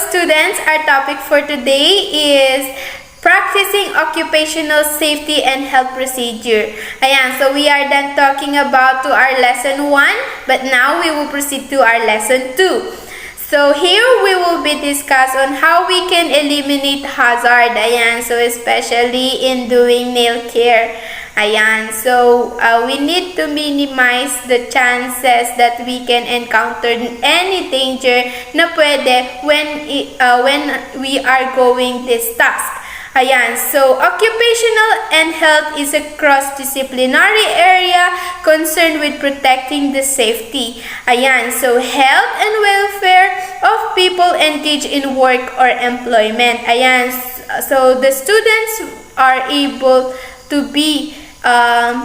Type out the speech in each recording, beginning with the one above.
students, our topic for today is practicing occupational safety and health procedure. Ayan, so we are done talking about to our lesson 1, but now we will proceed to our lesson 2. So here we will be discuss on how we can eliminate hazard. Ayan, so especially in doing nail care. Ayan, so we need to minimize the chances that we can encounter any danger na pwede when we are going this task. Ayan, so occupational and health is a cross-disciplinary area concerned with protecting the safety. Ayan, so health and welfare of people engaged in work or employment. Ayan, so the students are able to be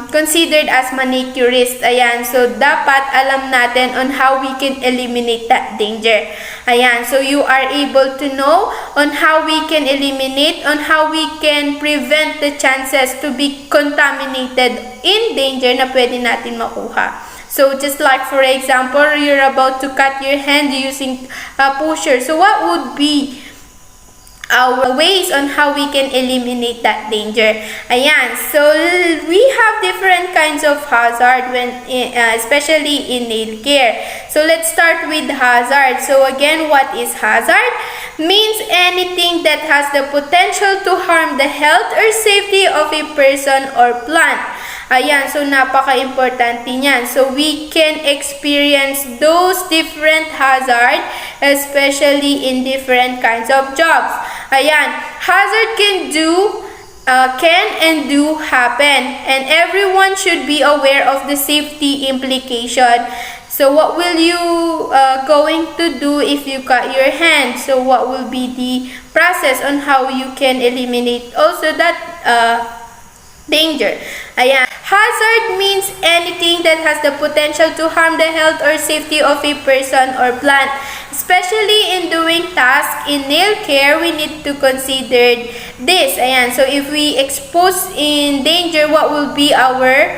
considered as manicurist. Ayan, so dapat alam natin on how we can eliminate that danger. Ayan, so you are able to know on how we can eliminate, on how we can prevent the chances to be contaminated in danger na pwede natin makuha. So just like for example, you're about to cut your hand using a pusher. So what would be our ways on how we can eliminate that danger? Ayan, so we have different kinds of hazard when especially in nail care. So let's start with hazard. So again, what is hazard? Means anything that has the potential to harm the health or safety of a person or plant. Ayan, so napaka-importante niyan. So we can experience those different hazard, especially in different kinds of jobs. Ayan, hazard can and do happen, and everyone should be aware of the safety implication. So what will you going to do if you cut your hand? So what will be the process on how you can eliminate also that danger? Ayan, hazard means anything that has the potential to harm the health or safety of a person or plant. Especially in doing tasks in nail care, we need to consider this. Ayan, so if we expose in danger, what will be our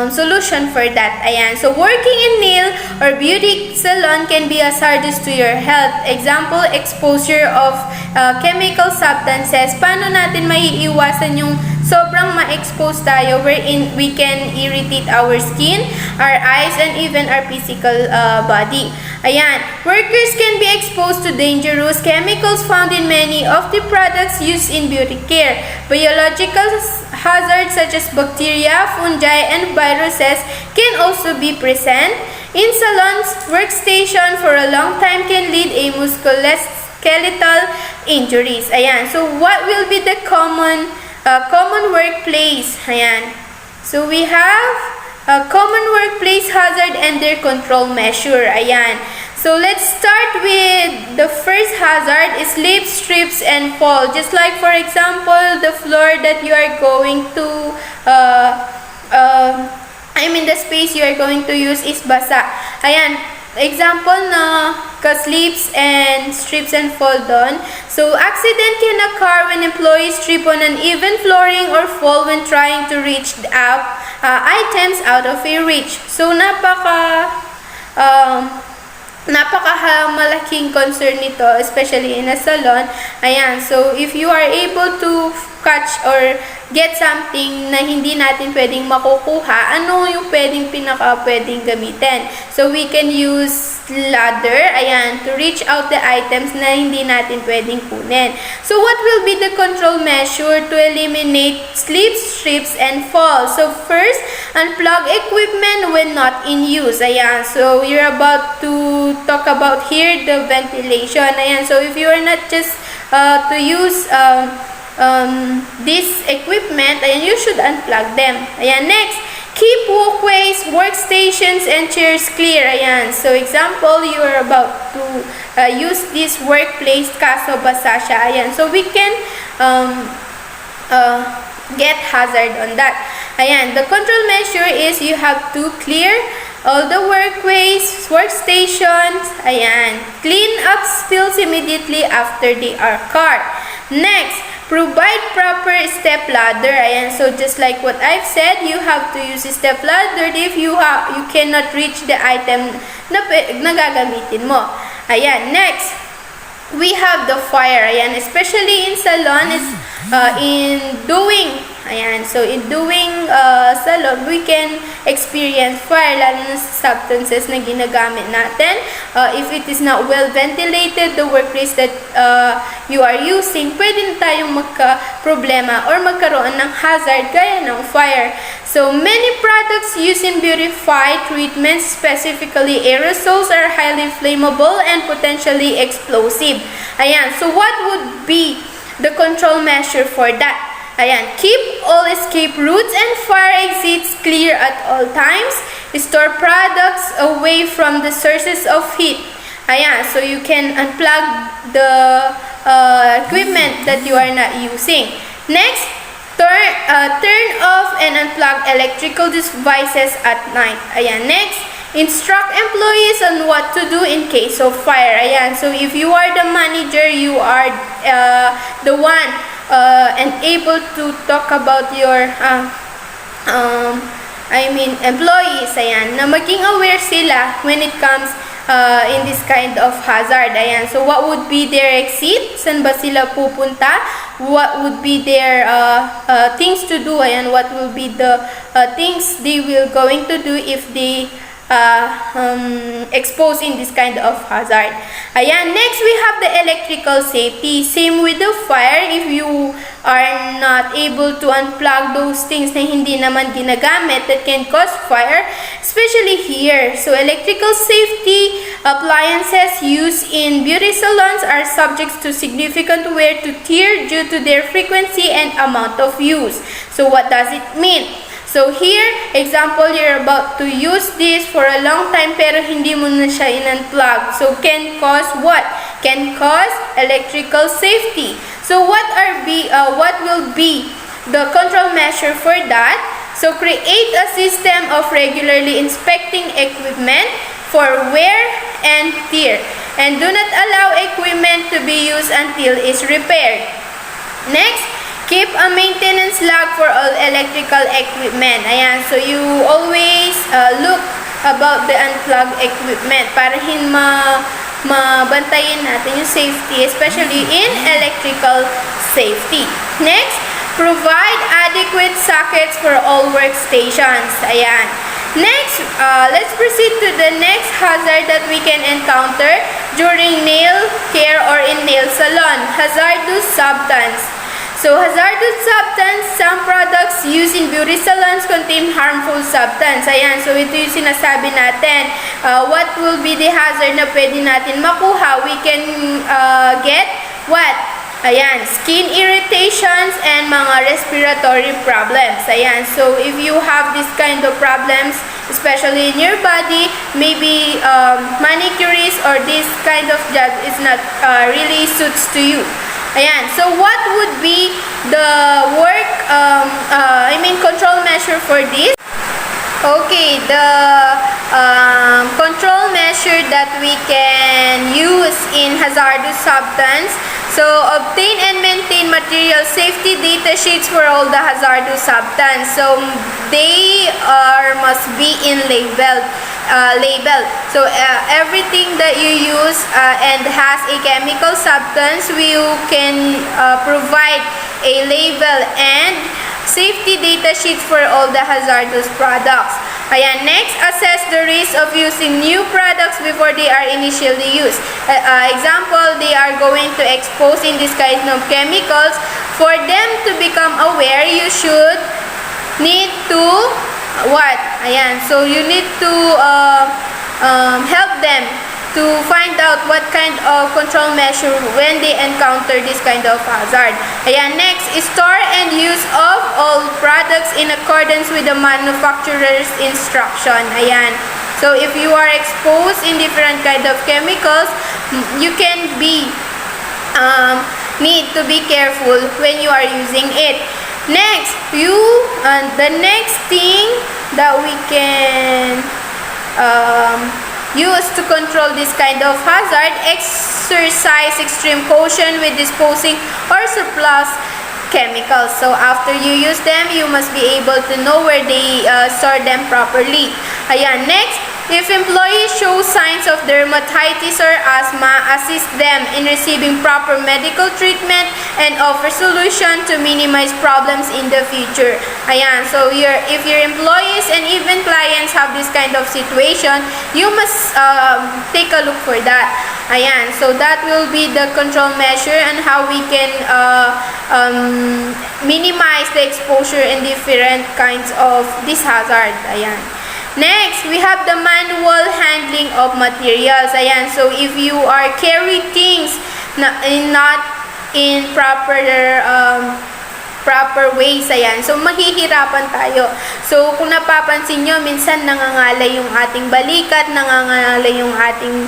solution for that? Ayan, so working in nail or beauty salon can be hazardous to your health. Example, exposure of chemical substances. Paano natin maiiwasan yung sobrang ma-expose tayo wherein we can irritate our skin, our eyes, and even our physical body. Ayan, workers can be exposed to dangerous chemicals found in many of the products used in beauty care. Biological hazards such as bacteria, fungi, and viruses can also be present. In salons, workstation for a long time can lead a musculoskeletal injuries. Ayan, so what will be the common workplace? Ayan, so we have a common workplace hazard and their control measure. Ayan, so let's start with the first hazard is slip, trips, and fall. Just like for example, the floor that you are going to the space you are going to use is basa. Ayan, example na ka-slips and trips and fall doon. So accident can occur when employees trip on uneven flooring or fall when trying to reach up items out of a reach. So malaking concern nito, especially in a salon. Ayan, so if you are able to catch or get something na hindi natin pwedeng makukuha, ano yung pwedeng gamitin? So we can use ladder, ayan, to reach out the items na hindi natin pwedeng kunin. So what will be the control measure to eliminate slips, trips, and falls? So first, unplug equipment when not in use. Ayan, so you're about to talk about here the ventilation. Ayan, so if you are not just to use this equipment, ayan, you should unplug them. Ayan, next, keep walkways, workstations, and chairs clear. Ayan, so example, you are about to use this workplace, kaso basa siya. Ayan, so we can get hazard on that. Ayan, the control measure is you have to clear all the workways, workstations. Ayan, clean up spills immediately after they are caught. Next, provide proper step ladder. Ayan, so just like what I've said, you have to use step ladder if you cannot reach the item na gagamitin mo. Ayan, next, we have the fire. Ayan, especially in salon, in doing salon, we can experience fire, lalo na sa substances na ginagamit natin. If it is not well ventilated, the workplace that you are using, pwede na tayong magka-problema or magkaroon ng hazard gaya ng fire. So, many products used in beautify treatments, specifically aerosols, are highly flammable and potentially explosive. Ayan, so what would be the control measure for that? Ayan, keep all escape routes and fire exits clear at all times. Store products away from the sources of heat. Ayan, so you can unplug the equipment that you are not using. Next, turn off and unplug electrical devices at night. Ayan, next, instruct employees on what to do in case of fire. Ayan, so if you are the manager, you are the one and able to talk about your employees, ayan, na maging aware sila when it comes in this kind of hazard. Ayan, so what would be their exit? Saan ba sila pupunta? What would be their things to do? Ayan, what will be the things they will going to do if they exposed in this kind of hazard. Ayan, next we have the electrical safety. Same with the fire. If you are not able to unplug those things na hindi naman ginagamit that can cause fire, especially here. So electrical safety appliances used in beauty salons are subject to significant wear to tear due to their frequency and amount of use. So what does it mean? So here, example, you're about to use this for a long time pero hindi mo na siya in-unplug. So can cause what? Can cause electrical safety. So what will be the control measure for that? So create a system of regularly inspecting equipment for wear and tear. And do not allow equipment to be used until it's repaired. Next, keep a maintenance log for all electrical equipment. Ayan, so you always look about the unplugged equipment para mabantayin natin yung safety, especially in electrical safety. Next, provide adequate sockets for all workstations. Ayan. Next, let's proceed to the next hazard that we can encounter during nail care or in nail salon. Hazardous substance. So, hazardous substance, some products used in beauty salons contain harmful substance. Ayan, so ito yung sinasabi natin. What will be the hazard na pwede natin makuha? We can get what? Ayan, skin irritations and mga respiratory problems. Ayan, so if you have this kind of problems, especially in your body, maybe manicurist or this kind of job is not really suits to you. Ayan, so what would be the control measure for this? Okay, the control measure that we can use in hazardous substance. So, obtain and maintain material safety data sheets for all the hazardous substance. So, they must be in label. So, everything that you use and has a chemical substance, we can provide a label and safety data sheets for all the hazardous products. Ayan, next, assess the risk of using new products before they are initially used. Example, they are going to expose in this kind of chemicals. For them to become aware, you should need to what? Ayan, so you need to help them to find out what kind of control measure when they encounter this kind of hazard. Ayan, next, store and use of all products in accordance with the manufacturer's instruction. Ayan, so if you are exposed in different kind of chemicals, you can be need to be careful when you are using it. Next, the next thing that we can use to control this kind of hazard, exercise extreme caution with disposing or surplus chemicals. So after you use them, you must be able to know where they store them properly. Ayan, next, If employees show signs of dermatitis or asthma, assist them in receiving proper medical treatment and offer solution to minimize problems in the future. Ayan, so if your employees and even clients have this kind of situation, you must take a look for that. Ayan, so that will be the control measure and how we can minimize the exposure in different kinds of this hazard. Ayan. Next, we have the manual handling of materials. Ayan, so if you are carrying things not in proper ways, ayan, so mahihirapan tayo. So kung napapansin nyo, minsan nangangalay yung ating balikat, nangangalay yung ating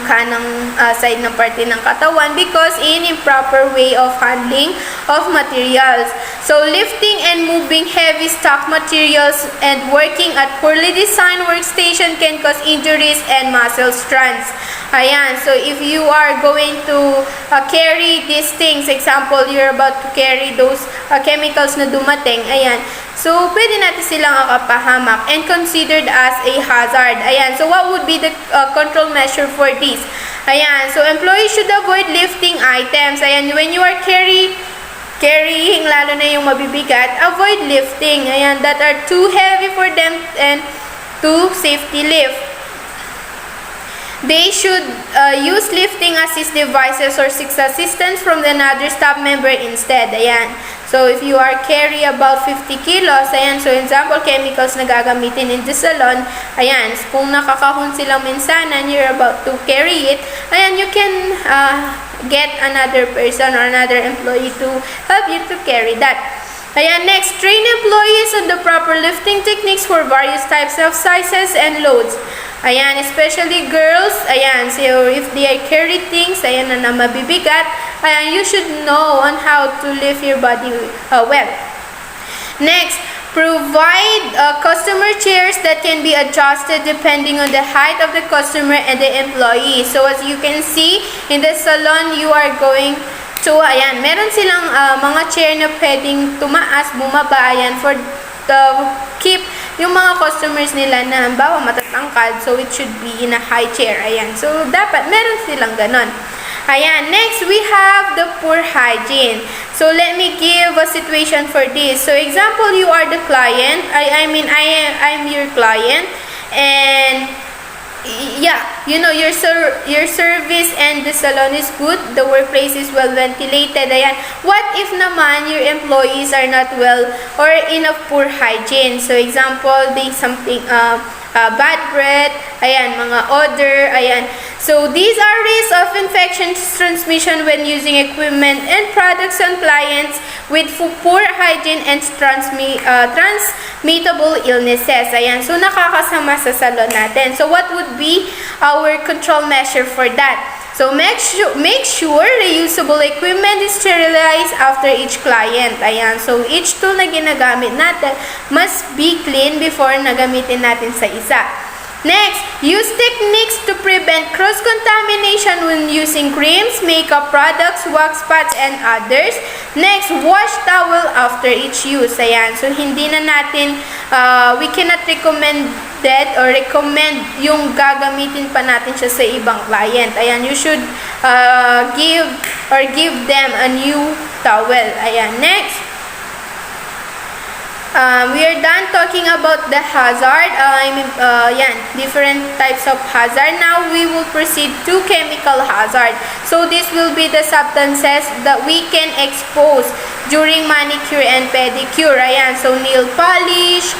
kanang side ng parte ng katawan because in improper way of handling of materials. So lifting and moving heavy stock materials and working at poorly designed workstation can cause injuries and muscle strains. Ayan, so if you are going to carry these things, example, you're about to carry those chemicals na dumating, ayan, so pwede natin silang akapahamak and considered as a hazard. Ayan, so what would be the control measure for this? Ayan, so employees should avoid lifting items. Ayan, when you are carrying, lalo na yung mabibigat, avoid lifting, ayan, that are too heavy for them and too safety lift. They should use lifting assist devices or seek assistance from another staff member instead. Ayan. So, if you are carry about 50 kilos, ayan, so example, chemicals na gagamitin in the salon, ayan, kung nakakahon silang minsanan, you're about to carry it, ayan, you can get another person or another employee to help you to carry that. Ayan, next, train employees on the proper lifting techniques for various types of sizes and loads. Ayan, especially girls, ayan, so if they carry things, ayan, na mabibigat, ayan, you should know on how to lift your body well. Next, provide customer chairs that can be adjusted depending on the height of the customer and the employee. So as you can see, in the salon, you are going to, ayan, meron silang mga chair na pwedeng tumaas, bumaba, ayan, for the keep yung mga customers nila na halimbawa matatangkad, so it should be in a high chair. Ayan, so dapat meron silang ganon. Ayan, next we have the poor hygiene. So let me give a situation for this. So example, you are the client, I'm your client, and yeah, you know, your service and the salon is good, the workplace is well ventilated. Ayan, what if naman your employees are not well or in a poor hygiene? So example, they something bad breath, ayan, mga odor, ayan. So these are risks of infection transmission when using equipment and products on clients with poor hygiene and transmittable illnesses. Ayan, so nakakasama sa salon natin. So what would be our control measure for that? So make sure reusable equipment is sterilized after each client. Ayan, so each tool na ginagamit natin must be clean before nagamitin natin sa isa. Next, use techniques to prevent cross-contamination when using creams, makeup products, wax spots, and others. Next, wash towel after each use. Ayan, so hindi na natin, we cannot recommend that or recommend yung gagamitin pa natin siya sa ibang client. Ayan, you should give them a new towel. Ayan, next. We are done talking about the hazard. Different types of hazard. Now we will proceed to chemical hazard. So this will be the substances that we can expose during manicure and pedicure. Ayan, so nail polish,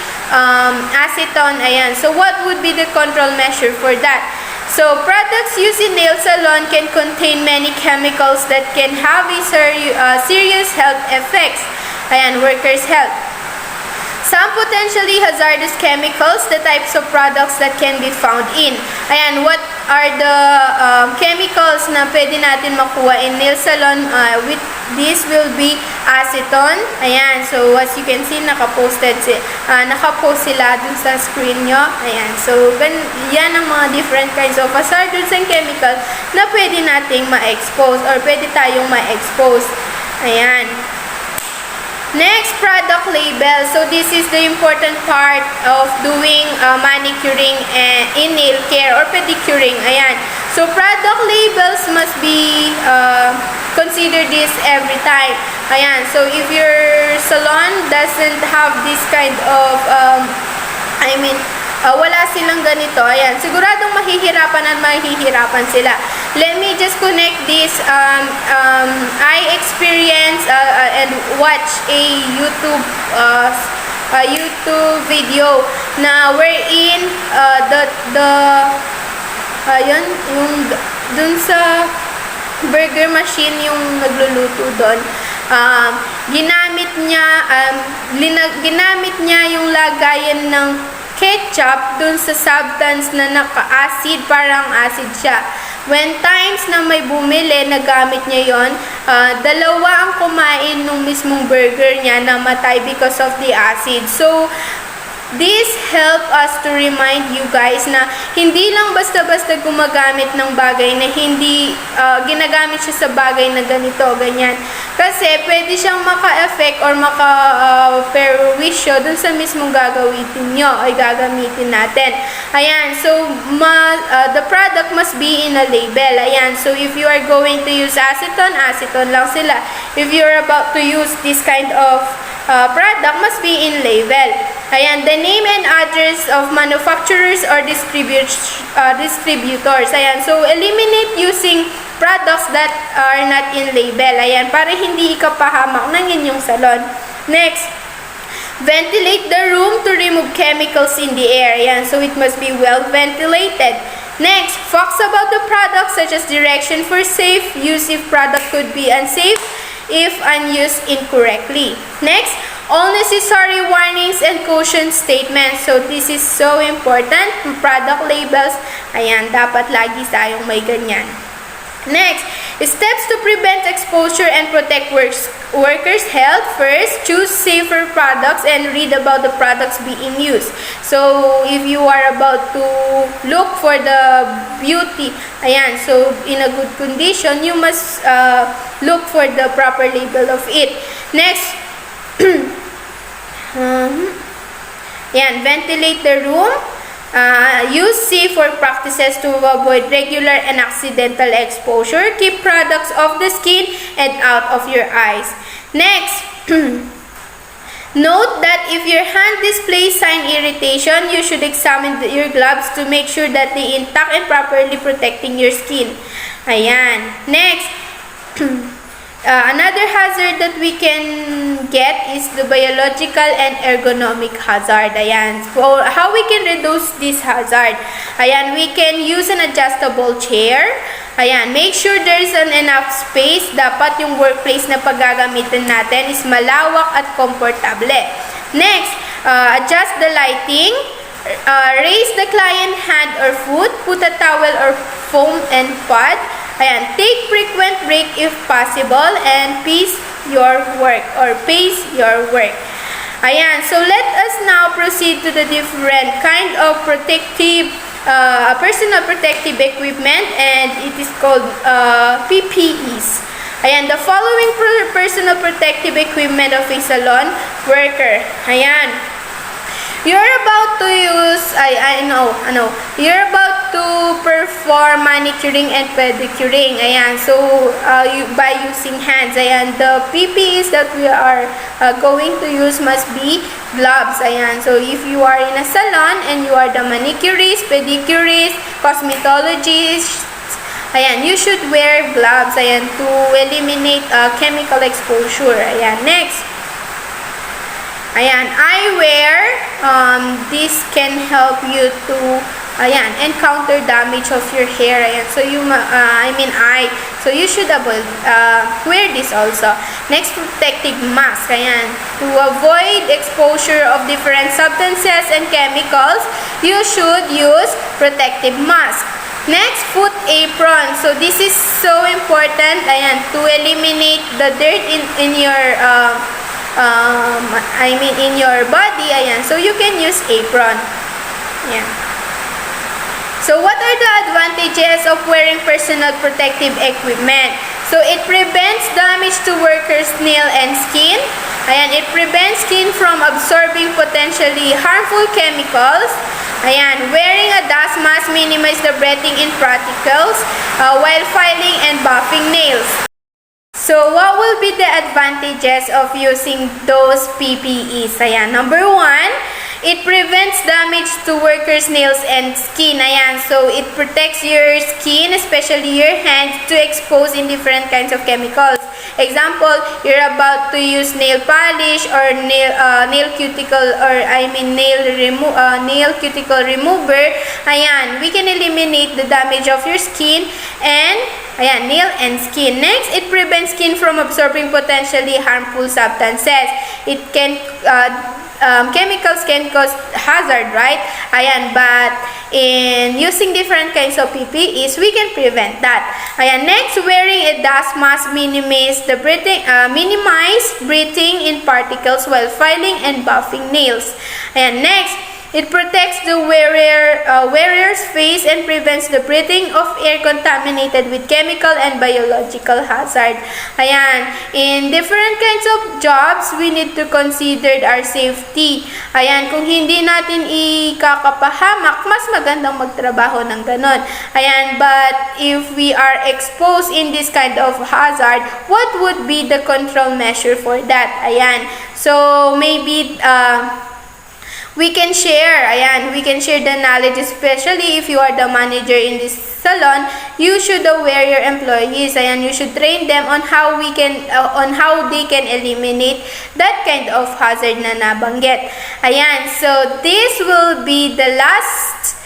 acetone. Ayan, so what would be the control measure for that? So products used in nail salon can contain many chemicals that can have a serious health effects. Ayan, workers' health. Some potentially hazardous chemicals, the types of products that can be found in. Ayan, what are the chemicals na pwede natin makuha in nail salon? With this will be acetone. Ayan, so as you can see, nakapost sila dun sa screen nyo. Ayan, so yan ang mga different kinds of hazardous and chemicals na pwede nating ma-expose or pwede tayong ma-expose. Ayan. Next, product label. So this is the important part of doing manicuring and in nail care or pedicuring. Ayan. So product labels must be consider this every time. Ayan. So if your salon doesn't have this kind of wala silang ganito. Ayan. Siguradong mahihirapan sila. Let me just connect this. I experienced and watch a YouTube video na wherein yung dun sa burger machine yung nagluluto doon. Ginamit niya yung lagayan ng ketchup dun sa substance na naka-acid, parang acid siya. When times na may bumili, nagamit niya yon, dalawa ang kumain nung mismong burger niya na matay because of the acid. So, this help us to remind you guys na hindi lang basta-basta gumagamit ng bagay na hindi ginagamit siya sa bagay na ganito, ganyan. Kasi pwede siyang maka-effect or maka-perwisyo dun sa mismong gagamitin nyo o gagamitin natin. Ayan, so the product must be in a label. Ayan, so if you are going to use acetone, acetone lang sila. If you're about to use this kind of product, must be in label. Ayan, the name and address of manufacturers or distributors. Ayan, so eliminate using products that are not in label. Ayan, para hindi ikapahamak ng inyong salon. Next, ventilate the room to remove chemicals in the air. Ayan, so it must be well ventilated. Next, facts about the product such as direction for safe use if product could be unsafe if unused incorrectly. Next, all necessary warnings and caution statements. So, this is so important. Product labels, ayan, dapat lagi tayong may ganyan. Next, steps to prevent exposure and protect workers' health. First, choose safer products and read about the products being used. So, if you are about to look for the beauty, ayan, so in a good condition, you must look for the proper label of it. Next, ayan, ventilate the room. Use safer practices to avoid regular and accidental exposure. Keep products off the skin and out of your eyes. Next, note that if your hand displays sign irritation, you should examine your gloves to make sure that they intact and properly protecting your skin. Ayan. Next, another hazard that we can get is the biological and ergonomic hazard. Ayan. So, how we can reduce this hazard? Ayan, we can use an adjustable chair. Ayan, make sure there's enough space. Dapat yung workplace na paggagamitin natin is malawak at komportable. Next, adjust the lighting. Raise the client hand or foot. Put a towel or foam and pad. Ayan, take frequent break if possible and pace your work. Ayan, so let us now proceed to the different kind of protective, personal protective equipment, and it is called PPEs. Ayan, the following personal protective equipment of a salon worker. Ayan. You're about to use, you're about to perform manicuring and pedicuring. Ayan, so by using hands. Ayan, the PPEs that we are going to use must be gloves. Ayan, so if you are in a salon and you are the manicurist, pedicurist, cosmetologist, ayan, you should wear gloves, ayan, to eliminate chemical exposure. Ayan, next. Ayan, eyewear, this can help you to, ayan, encounter damage of your hair. Ayan, so so you should avoid, wear this also. Next, protective mask. Ayan, to avoid exposure of different substances and chemicals, you should use protective mask. Next, foot apron. So this is so important, ayan, to eliminate the dirt in your in your body. Ayan, so you can use apron. Ayan. So what are the advantages of wearing personal protective equipment? So it prevents damage to workers' nail and skin. Ayan, it prevents skin from absorbing potentially harmful chemicals. Ayan, wearing a dust mask minimizes the breathing in particles while filing and buffing nails. So, what will be the advantages of using those PPEs? Ayan, number one, it prevents damage to workers' nails and skin. Ayan, so it protects your skin, especially your hands, to expose in different kinds of chemicals. Example, you're about to use nail polish or nail cuticle, or nail cuticle remover. Ayan, we can eliminate the damage of your skin and ayan, nail and skin. Next, it prevents skin from absorbing potentially harmful substances. It can chemicals can cause hazard, right? Ayan, but in using different kinds of PPEs, we can prevent that. Ayan, next, wearing a dust mask minimize breathing in particles while filing and buffing nails. Ayan, next, it protects the wearer's face and prevents the breathing of air contaminated with chemical and biological hazard. Ayan, in different kinds of jobs, we need to consider our safety. Ayan, kung hindi natin ikakapahamak, mas magandang magtrabaho ng ganon. Ayan, but if we are exposed in this kind of hazard, what would be the control measure for that? Ayan, so maybe we can share the knowledge, especially if you are the manager in this salon. You should aware your employees, and you should train them on how they can eliminate that kind of hazard na nabanggit. Ayan, so this will be the last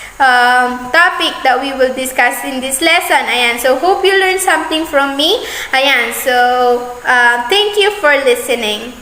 topic that we will discuss in this lesson. Ayan, so hope you learned something from me. Ayan, so thank you for listening.